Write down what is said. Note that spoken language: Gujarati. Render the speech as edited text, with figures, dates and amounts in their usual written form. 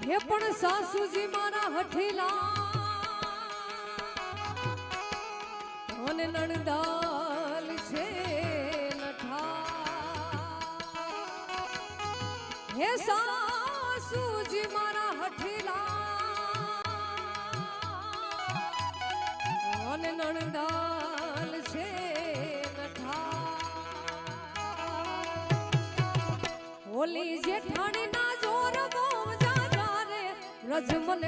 હે પણ સાસુજી મારા હઠીલા અને નણદાલ છે નઠા હે સાસુજી મારા હઠીલા અને નણદાલ છે નઠા ઓલી જેઠાણી ના જોર બહુ જાજા રે રજમલ